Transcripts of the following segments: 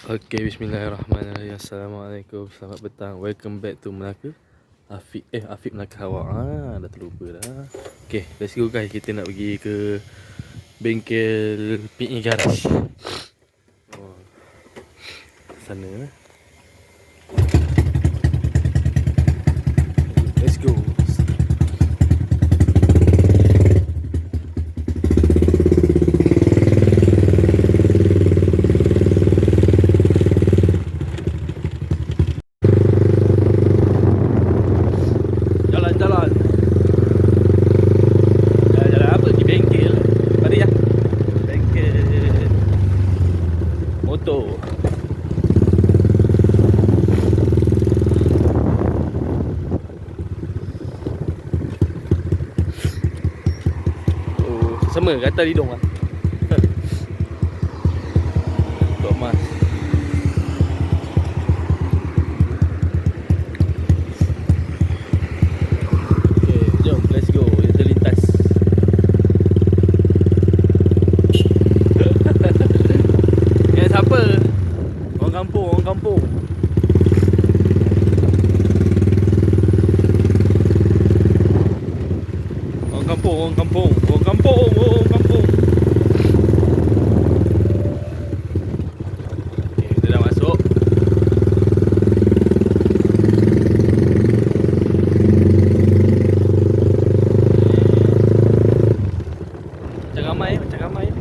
Okay, bismillahirrahmanirrahim. Assalamualaikum, selamat petang. Welcome back to Melaka. Afiq Melaka awak. Dah terlupa dah. Okay, let's go guys. Kita nak pergi ke bengkel PE Garage. Oh, sana lah. Let's go. Jalan-jalan. Jalan-jalan apa? Pergi bengkel. Mari ya. Bengkel motor. Oh, sama kata hidung ah. Tok Mas. Okay, jom let's go. Kita lintas. Yang siapa? Orang kampung, orang kampung. Orang kampung, orang kampung, orang kampung, orang kampung. Okay, kita dah masuk. Macam ramai, macam ramai.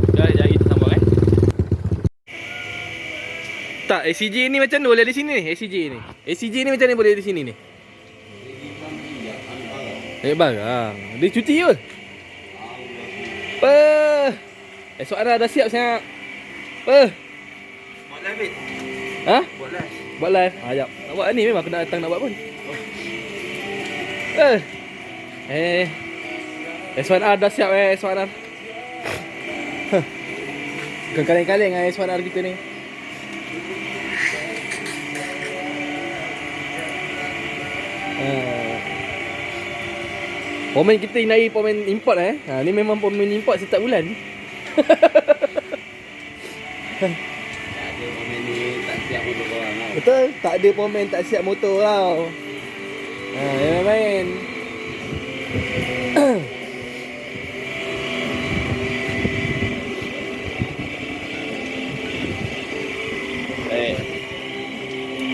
Sekejap kita sambung Tak, ACJ ni macam mana boleh di sini ni? ACJ ni. ACJ ni macam mana boleh di sini ni? Barang. Dia cuti ke? Apa? Esok Ara dah siap siap. Apa? Buat live it. Ha? Buat live. Buat live. Jap. Nak buat ni memang kena datang nak buat pun. Esok Ara dah siap esok Ara. Bukan kaleng-kaleng esok Ara kita ni. Pomen kita naik pomen import ni memang pomen import setiap bulan. Tak ada komen ni tak siap motor korang tau. Betul, tak ada pomen tak siap motor tau. Jangan main.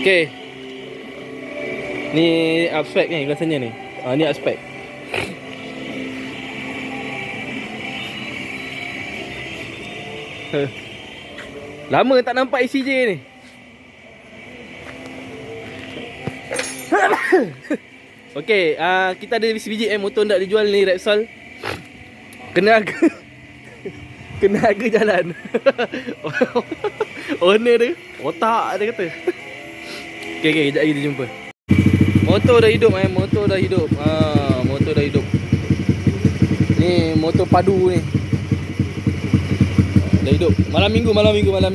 Okay. Ni abspek ni rasanya ni. Ni abspek. Lama tak nampak ACJ ni. Okey, kita ada sebiji motor nak dijual ni Repsol. Kena harga. Kena harga jalan. Owner dia, otak dia kata. Okey, kejap lagi kita jumpa. Motor dah hidup motor dah hidup. Motor dah hidup. Ni motor padu ni. Dah hidup. Malam minggu. Kena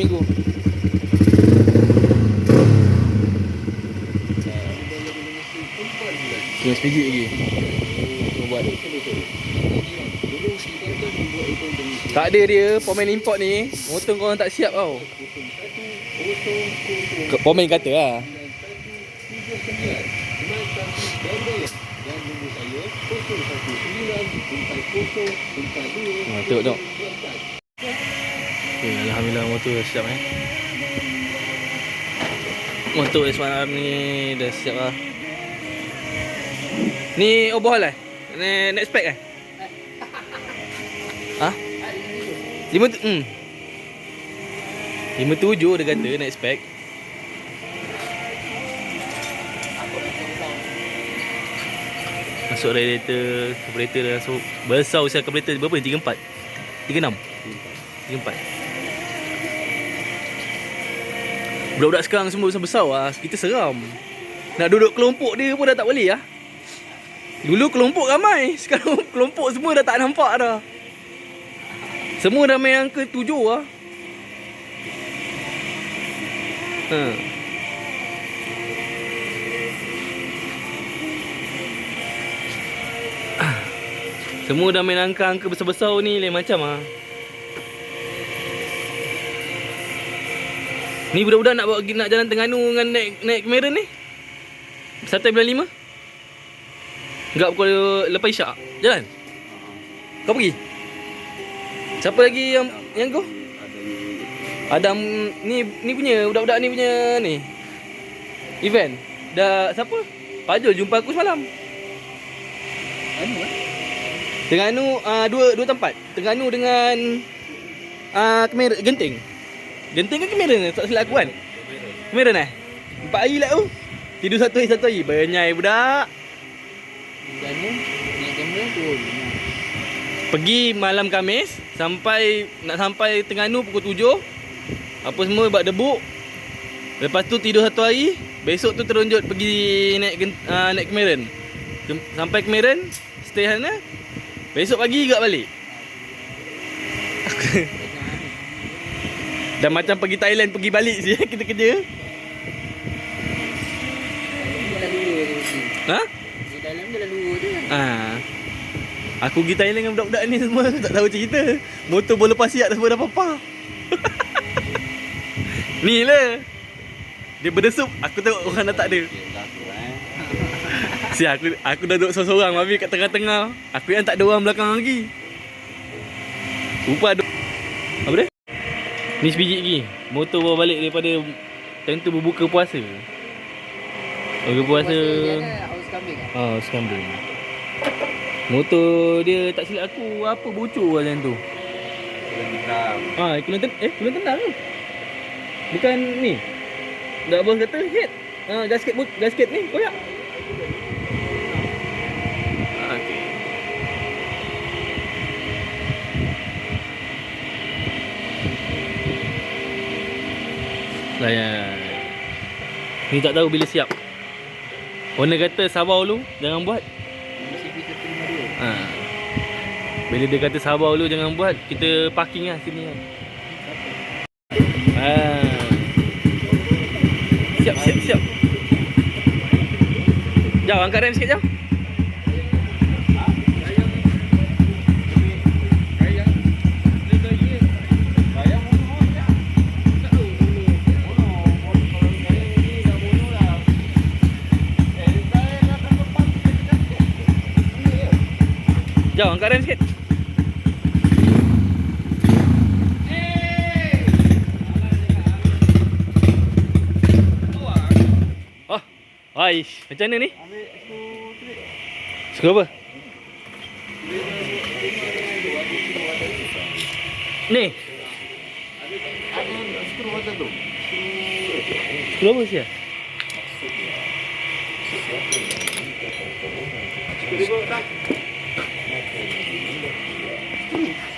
sebiji lagi. Buat. Tak ada dia, pomen import ni. Motor korang tak siap tau. Pomen kata lah. Tengok. Okay, alhamdulillah motor dah siap Motor S1R ni dah siap lah. Ni overhaul ni next spec Ha? 57 dia kata next spec. Masuk radiator, carburetor dah masuk. Besar usia carburetor berapa ni? 34? 36? 34. Budak-budak sekarang semua besar-besar lah. Kita seram. Nak duduk kelompok dia pun dah tak boleh lah. Dulu kelompok ramai. Sekarang kelompok semua dah tak nampak dah. Semua dah main angka 7 lah. Semua dah main angka-angka besar-besar ni lain macam ah. Ni budak-budak nak bawa nak jalan Terengganu dengan naik kamera ni. 1.5. Enggak pukul lepas isyak. Jalan. Kau pergi. Siapa lagi yang go? Adam ni punya budak-budak ni punya ni. Event. Dah siapa? Fajul jumpa aku semalam. Terengganu dua tempat. Terengganu dengan kamera Genting. Genting kan kamera ni, tak silap aku kan? Kamera ni. 4 hari lah tu. Tidur satu hari. Benyai budak. Terengganu naik kamera turun. Pergi malam Khamis nak sampai Terengganu pukul 7. Apa semua buat debuk. Lepas tu tidur satu hari. Besok tu terunjuk pergi naik Cameron. Sampai Cameron, stay sana. Besok pagi juga balik. Dah macam pergi Thailand pergi balik sih kita kerja. Ha? Di dalam jalan 2 je. Aku pergi Thailand dengan budak-budak ni semua tak tahu cerita. Motor bola pasiak dah semua dah papa. Ni lah. Dia berdesup, aku tengok orang dah tak ada. Si aku dah duduk seorang-seorang, Mami kat tengah-tengah. Aku yang tak ada orang belakang lagi. Rupa ada. Apa dia? Ni sebiji lagi. Motor bawa balik daripada time tu berbuka puasa. Berbuka puasa. Haus kambing. Haus kambing. Motor dia tak silap aku apa bocor macam tu. Kulan tendang ke? Bukan ni. Dah bos kata head. Gasket ni koyak. Okey. Layan. Ni tak tahu bila siap. Owner kata sabar dulu, jangan buat. Bila dia kata sabar dulu jangan buat, kita parking lah sini kan. Siap. Jom angkat rem sikit jom. Jom angkat rem sikit. Aish, macam mana ni? Ambil skru apa? Ni. ada skru macam tu. Skru apa sia?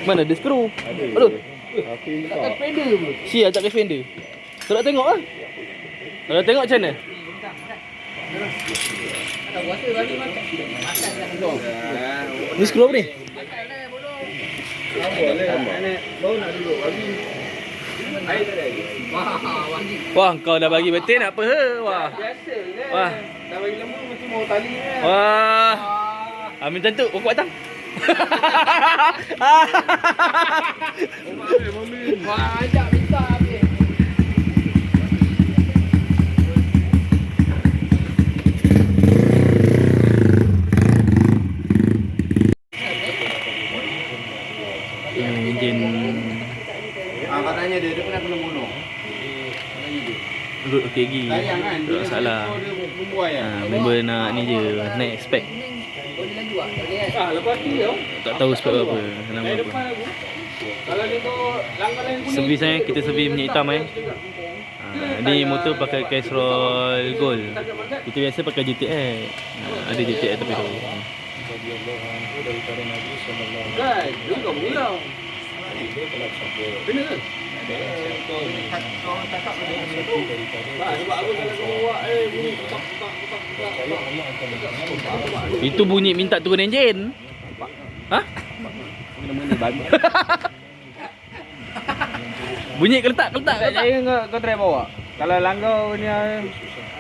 Mana ada skru? Aduh. Takkan fender pun. Sia tak kena fender. Kau nak tengok ah? Kalau tengok macam mana? Ada puasa bagi makan. Makan dah. Ni skru apa ni? Makan lah bodoh. Boleh. Baru nak duduk bagi. Air tak ada lagi. Wah, kau dah bagi betul nak apa? Wah. Biasa je. Wah. Dah bagi lembu mesti mau tali kan. Wah. Amin tentu pokok batang. Wah, ajak minta habis. Enjin Katanya dia pernah kena bunuh. root okey lagi. Sayang kan. Tak masalah. Dia membuai kan. Member nak ni je, naik spek. Boleh laju tak? Boleh. Lepas tu ya. Tak tahu spek apa, nama apa. Kalau dia tu langgar lain kuning. Servis kita servis minyak hitam ni motor pakai Castrol Gold. Kita biasa pakai GTX. Ada GTX tapi tu. Kan, dia kau pulang. Benar ke? Sebab aku kalau bawa bunyi Itu bunyi minta turun enjin. Ha? Benda-benda bagus. Bunyi keletak kat Saya kau try bawa. Kalau langgar ni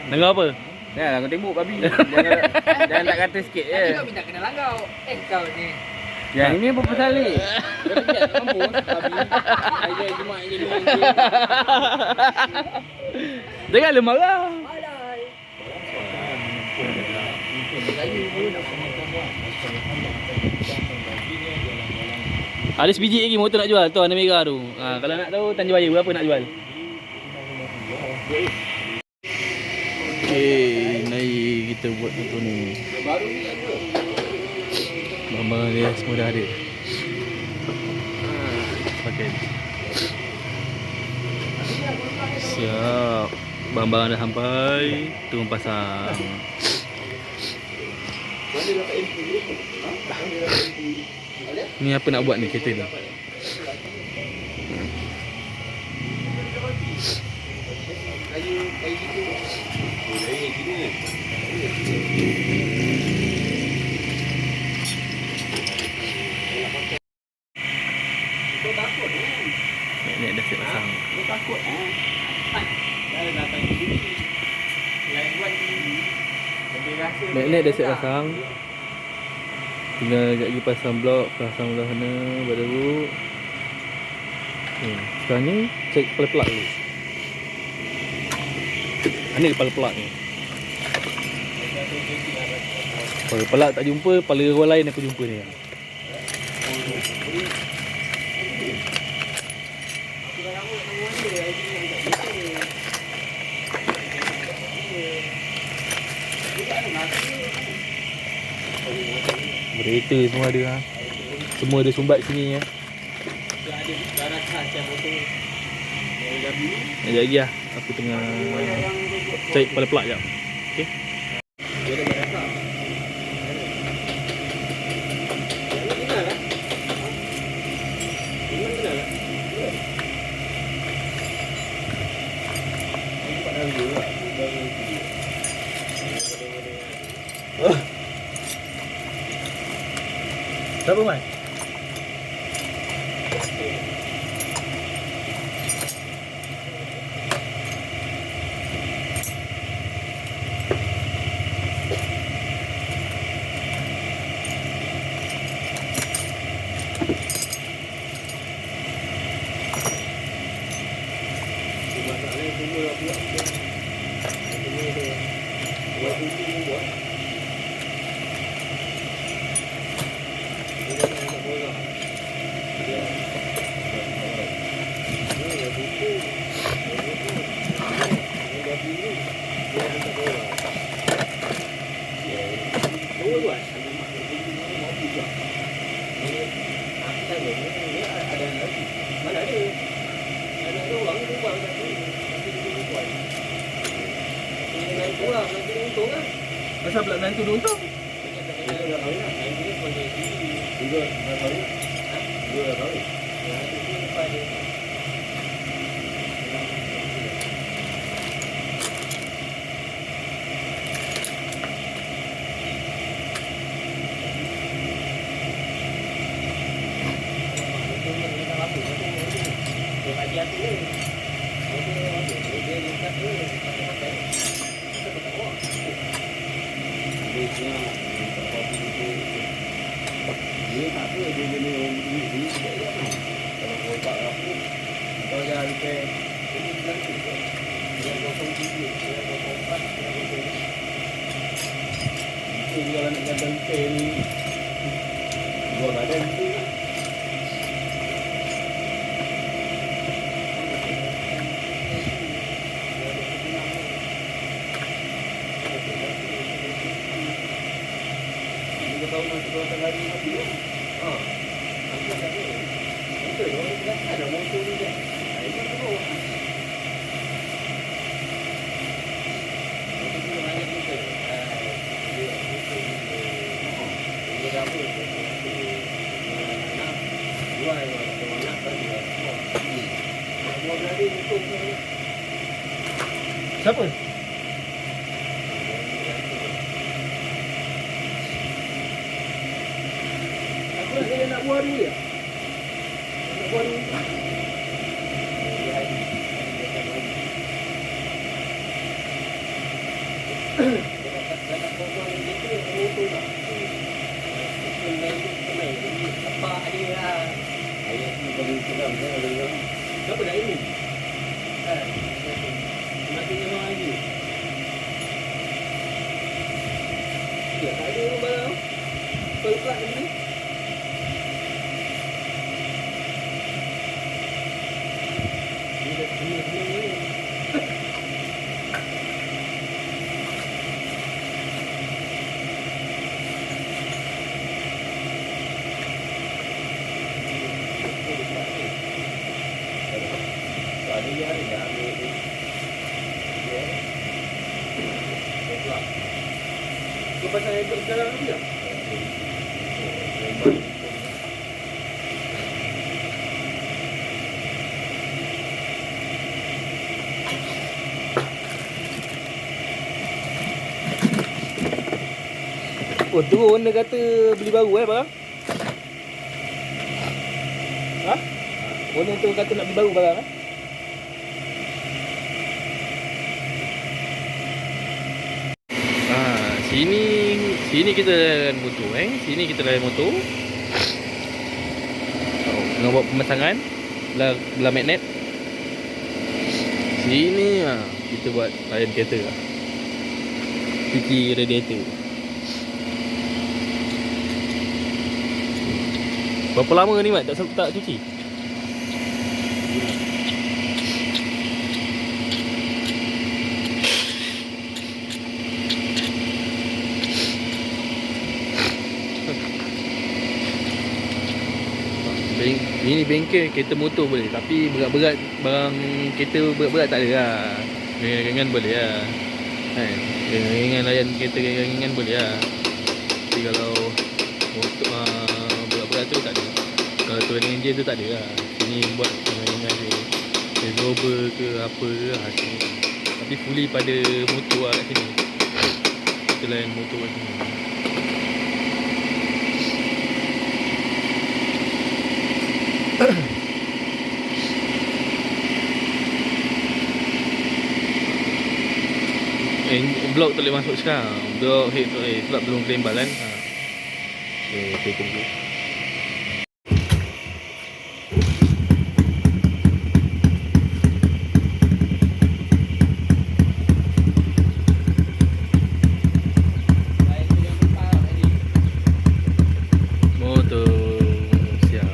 dengar apa? ya, kau tembok babi. Jangan tak kata sikit je. Tadi kau minta kena langgar. Kau ni. Yang ini apa pasal ni? Kau tak mampu babi. Ayo Jumaat jadi anjing. Jangan lu marah. Ada sebiji lagi motor nak jual tu warna merah tu. Ha, kalau nak tahu Tanjung Raya berapa nak jual? Okey, naik kita buat motor ni. Baru ni ada. Barang dia semua dah ada. Pakai. Siap. Barang-barang dah sampai, turun pasang. Mana dapat MP ni? Ha? Mana dapat MP? Ni apa nak buat ni kereta ni? Kayu gitu. Oh, lain gini. Kau takut kan? Nek dah siap pasang. Kau takut ah. Dah datang sini. Lain buat ni. Lebih rasa. Nek dah siap pasang. Tinggal sekejap lagi pasang blok, pasang belah sana baru. Sekarang ni cek kepala pelak dulu. Ni kepala pelak ni. Kepala pelak tak jumpa, kepala orang lain aku jumpa ni. Kereta semua ada ha. Semua ada sumbat sini ya. Ada darah khas yang motor. Sekejap lagi lah. Aku tengah cari kepala pelak jap. Okey. Dia ada darah khas. Yang kenal lah. Yang kenal lah. Nampak dah dulu lah. Siapa man? Masa pula nanti tu untung. Dia tak apa, dia beli orang beli sekejap je. Kalau kau tak apa, kau jangan repair. Ini bilang tu. Dia 07, dia 04, dia 05. Itu kalau nak jaga repair ni, dua badan tu lah. Tahu masa dua hari mati kan? Haa. Nanti tak ada. Betul, orang dah ada motor ni kan? Itu tu bawah. Motor tu banyak kita. Dia motor ni. Dia dah apa? Dua yang ada anak bagi lah. Dua berada motor tu. Siapa? Dia nak buat dulu ya? Nak buat dulu. Dia nak buat dulu. bapak dia lah. Ayah ni bagi sedang saya ada orang. Kenapa dah ini? Kan? Mati memang lagi. Ya, tak ada orang barang. Pelak ni. Ini dah kena-kena ni. Tadi dia ada dah ambil ni. Kau pasal ikut sekarang ni tak? Oh, turun dia kata beli baru barang? Ha? Owner tu kata nak beli baru barang Sini kita layan motor Sini kita layan motor. Dengan buat pemasangan belah magnet. Sini kita buat layan kereta cuci radiator. Berapa lama ni Mat tak cuci? Ini bengkel kereta motor boleh, tapi berat-berat barang kereta berat-berat tak ada lah. Ringan-ringan boleh lah kan. Ringan layan kereta ringan boleh lah. Tapi kalau motor berat-berat tu tak ada. Kalau touring engine tu tak ada lah. Sini buat ringan-ringan je. Global ke apa ke lah sini. Tapi fully pada motor lah kat sini. Kita layan motor kat sini. Blok tak boleh masuk sekarang. Blok head tu sebab belum claim balan. Okay, tunggu. Motor siap.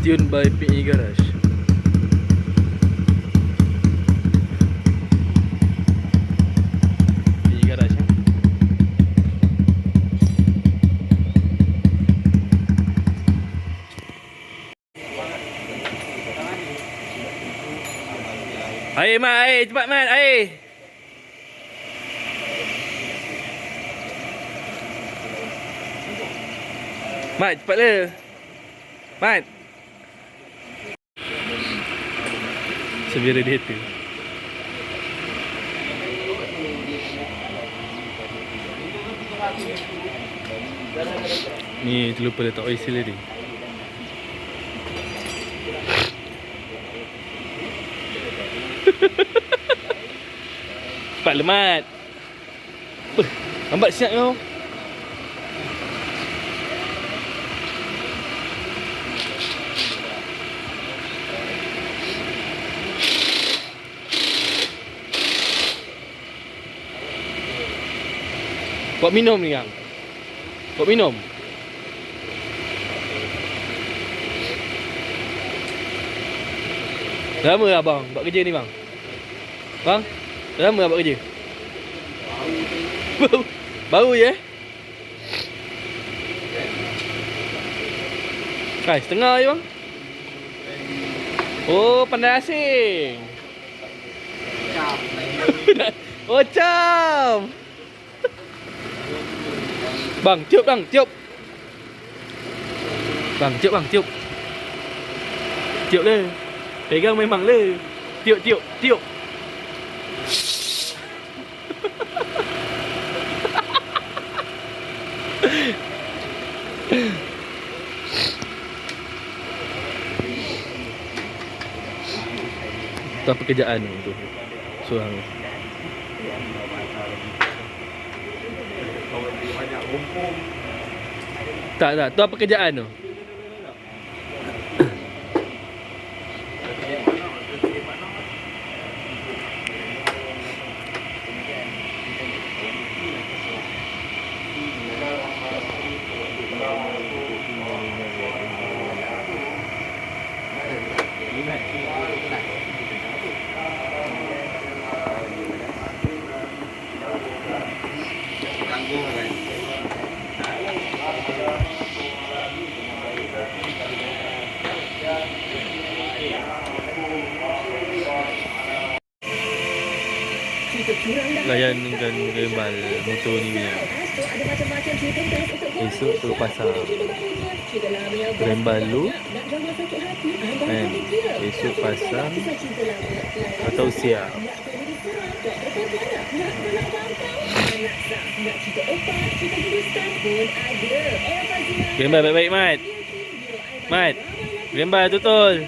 Tuned by PE Garage. PE Garage Air Mat, air cepat Mat, air. Mat, cepatlah. Mat. Severe radiator. Ni terlupa letak oil seal tadi. Cepat lemat. Lambat siap kau. Buat minum ni Kang. Buat minum. Dah lama lah bang buat kerja ni bang. Bang, dah lama lah buat kerja. Baru je. Hai, setengah je bang. Oh, pandai asing. Oh, cam. Bang, tiup bang, tiup. Bang, tiup bang, tiup. Tiup le. Pegang memang le. Tiup, tiup, tiup. Tu apa kerjaan tu? Seorang. Tak, tak. Tu apa kerjaan tu? Layankan gembal motor ni punya. Esok tu pasang gembal lu kan. Esok pasang atau siap. Gembal baik-baik Mat. Mat. Gembal betul.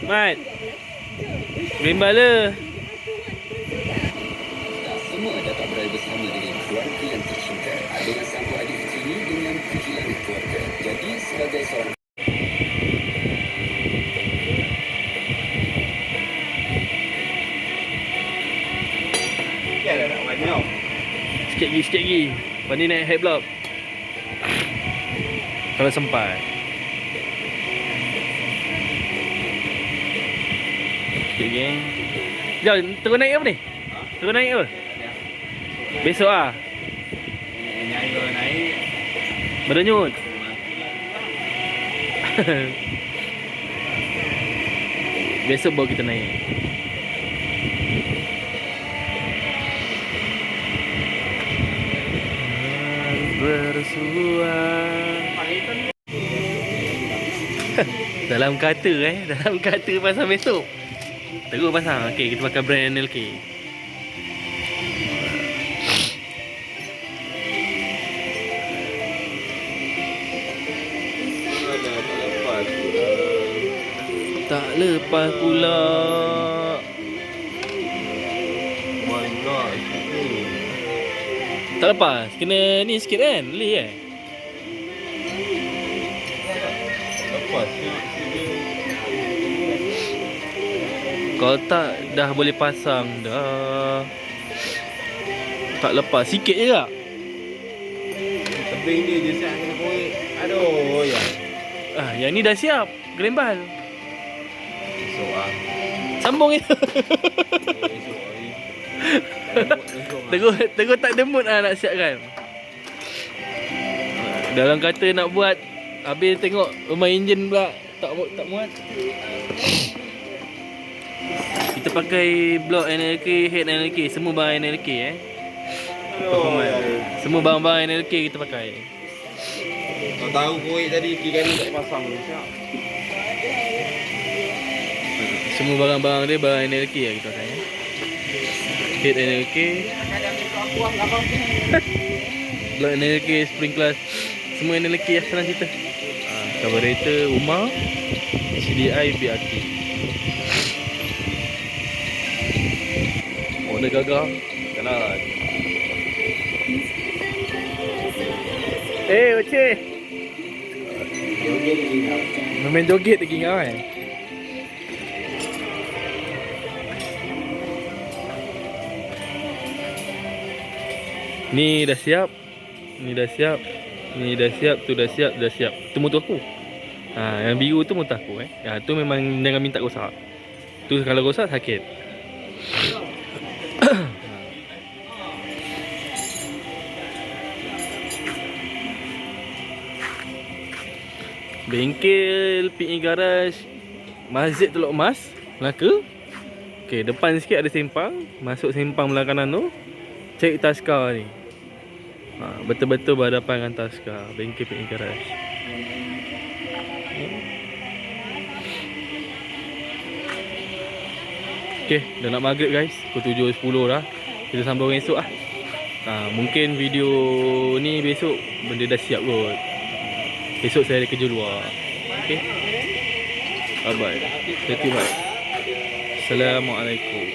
Mat. Gembal le. Semua dapat berada bersama dengan keluarga yang tercinta. Ada yang sambut adik kecil ini dengan kehilangan keluarga. Jadi sebagai seorang Sikit lagi. Lepas ni naik high block. Kalau sempat. Sikit lagi. Jom, terus naik apa ni? Terus naik apa? Besok ah. Nyai kalau naik Berdenyut. Besok baru kita naik. Bersuara dalam kata dalam kata pasal besok. Terus pasang. Okey, kita pakai brand NLK. Tak lepas pula. my god. Tak lepas. Kena ni sikit kan? Boleh Lepas Kalau tak dah boleh pasang dah. Tak lepas. Sikit je tak? tebing dia je siap kena korek. Aduh ya. Ah, yang ni dah siap. Gelembal. Esok ah. Sambung je. Esok hari. Terus tak ada mood nak siapkan. Dalam kata nak buat, habis tengok rumah enjin pula tak muat. Kita pakai blok NLK, head NLK, semua barang NLK Aduh. Semua barang-barang NLK kita pakai. Kau tahu korek tadi kiri kanan tak pasang siap. Semua barang-barang dia barang NLK lah kita pakai. Head NLK, blok NLK, sprinkler, semua NLK lah senang cerita. Carburetor, rumah, CDI, BRT. Owner gagah, jalan. Oceh. Main joget lagi kau kan? Ni dah siap. Ni dah siap. Ni dah siap, tu dah siap, dah siap. Tu motor aku. Yang biru tu motor aku tu memang jangan minta rosak. Tu kalau rosak sakit. Bengkel PE Garage Masjid Teluk Mas, Melaka. Okey, depan sikit ada sempang. Masuk sempang belah kanan tu, cek Taska ni. Betul-betul berhadapan dengan Taska, bengkel PE Garage. Okey, dah nak maghrib guys. Pukul 7.10 dah. Kita sambung esok lah. Mungkin video ni besok benda dah siap kot. Esok saya ada kerja luar. Okey. Bye bye. Terima kasih. Assalamualaikum.